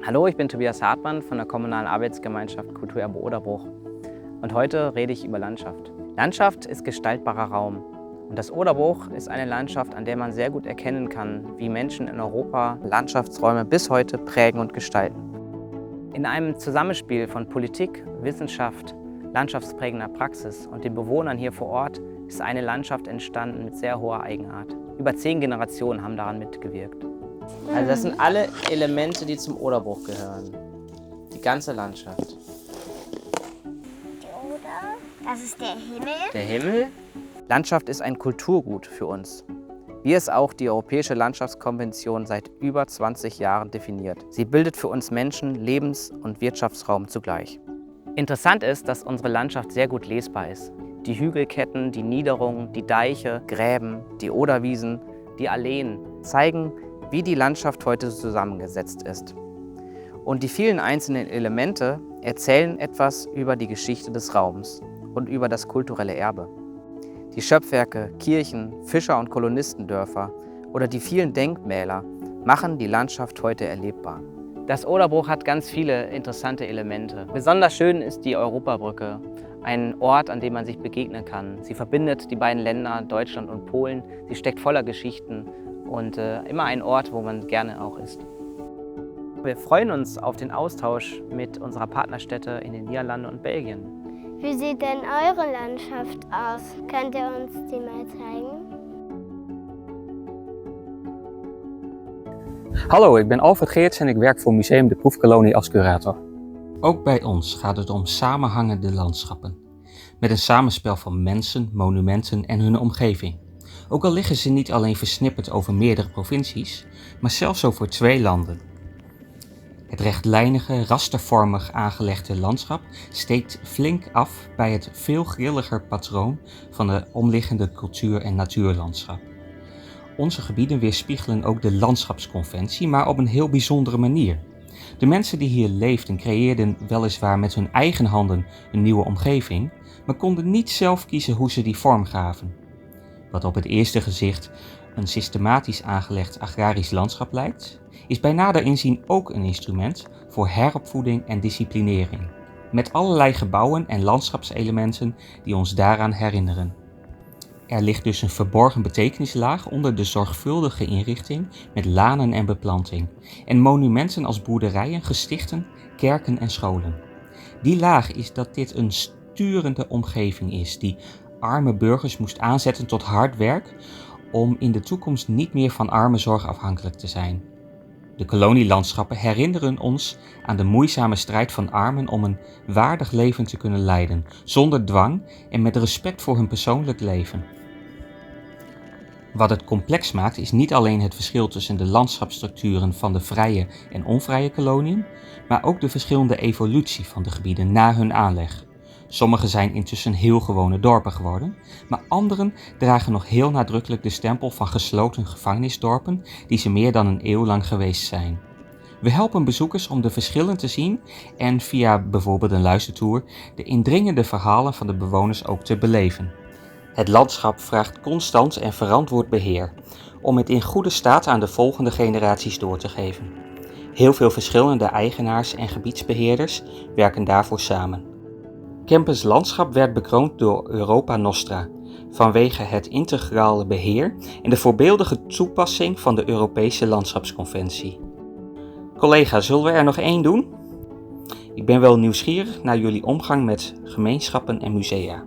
Hallo, ich bin Tobias Hartmann von der Kommunalen Arbeitsgemeinschaft Kulturerbe Oderbruch und heute rede ich über Landschaft. Landschaft ist gestaltbarer Raum und das Oderbruch ist eine Landschaft, an der man sehr gut erkennen kann, wie Menschen in Europa Landschaftsräume bis heute prägen und gestalten. In einem Zusammenspiel von Politik, Wissenschaft, landschaftsprägender Praxis und den Bewohnern hier vor Ort ist eine Landschaft entstanden mit sehr hoher Eigenart. Über 10 Generationen haben daran mitgewirkt. Also das sind alle Elemente, die zum Oderbruch gehören. Die ganze Landschaft. Die Oder, das ist der Himmel. Der Himmel. Landschaft ist ein Kulturgut für uns, wie es auch die Europäische Landschaftskonvention seit über 20 Jahren definiert. Sie bildet für uns Menschen Lebens- und Wirtschaftsraum zugleich. Interessant ist, dass unsere Landschaft sehr gut lesbar ist. Die Hügelketten, die Niederungen, die Deiche, Gräben, die Oderwiesen, die Alleen zeigen, wie die Landschaft heute zusammengesetzt ist. Und die vielen einzelnen Elemente erzählen etwas über die Geschichte des Raums und über das kulturelle Erbe. Die Schöpfwerke, Kirchen, Fischer- und Kolonistendörfer oder die vielen Denkmäler machen die Landschaft heute erlebbar. Das Oderbruch hat ganz viele interessante Elemente. Besonders schön ist die Europabrücke, ein Ort, an dem man sich begegnen kann. Sie verbindet die beiden Länder, Deutschland und Polen. Sie steckt voller Geschichten und immer ein Ort, wo man gerne auch ist. Wir freuen uns auf den Austausch mit unserer Partnerstädte in den Niederlanden und Belgien. Wie sieht denn eure Landschaft aus? Könnt ihr uns die mal zeigen? Hallo, ik ben Alfred Geerts en ik werk voor Museum de Proefkolonie als curator. Ook bij ons gaat het om samenhangende landschappen. Met een samenspel van mensen, monumenten en hun omgeving. Ook al liggen ze niet alleen versnipperd over meerdere provincies, maar zelfs over 2 landen. Het rechtlijnige, rastervormig aangelegde landschap steekt flink af bij het veel grilliger patroon van de omliggende cultuur- en natuurlandschap. Onze gebieden weerspiegelen ook de landschapsconventie, maar op een heel bijzondere manier. De mensen die hier leefden creëerden weliswaar met hun eigen handen een nieuwe omgeving, maar konden niet zelf kiezen hoe ze die vorm gaven. Wat op het eerste gezicht een systematisch aangelegd agrarisch landschap lijkt, is bij nader inzien ook een instrument voor heropvoeding en disciplinering, met allerlei gebouwen en landschapselementen die ons daaraan herinneren. Er ligt dus een verborgen betekenislaag onder de zorgvuldige inrichting met lanen en beplanting en monumenten als boerderijen, gestichten, kerken en scholen. Die laag is dat dit een sturende omgeving is die arme burgers moest aanzetten tot hard werk om in de toekomst niet meer van armenzorg afhankelijk te zijn. De kolonielandschappen herinneren ons aan de moeizame strijd van armen om een waardig leven te kunnen leiden, zonder dwang en met respect voor hun persoonlijk leven. Wat het complex maakt is niet alleen het verschil tussen de landschapsstructuren van de vrije en onvrije koloniën, maar ook de verschillende evolutie van de gebieden na hun aanleg. Sommige zijn intussen heel gewone dorpen geworden, maar anderen dragen nog heel nadrukkelijk de stempel van gesloten gevangenisdorpen die ze meer dan een eeuw lang geweest zijn. We helpen bezoekers om de verschillen te zien en via bijvoorbeeld een luistertour de indringende verhalen van de bewoners ook te beleven. Het landschap vraagt constant en verantwoord beheer om het in goede staat aan de volgende generaties door te geven. Heel veel verschillende eigenaars en gebiedsbeheerders werken daarvoor samen. Campus Landschap werd bekroond door Europa Nostra vanwege het integrale beheer en de voorbeeldige toepassing van de Europese Landschapsconventie. Collega, zullen we er nog 1 doen? Ik ben wel nieuwsgierig naar jullie omgang met gemeenschappen en musea.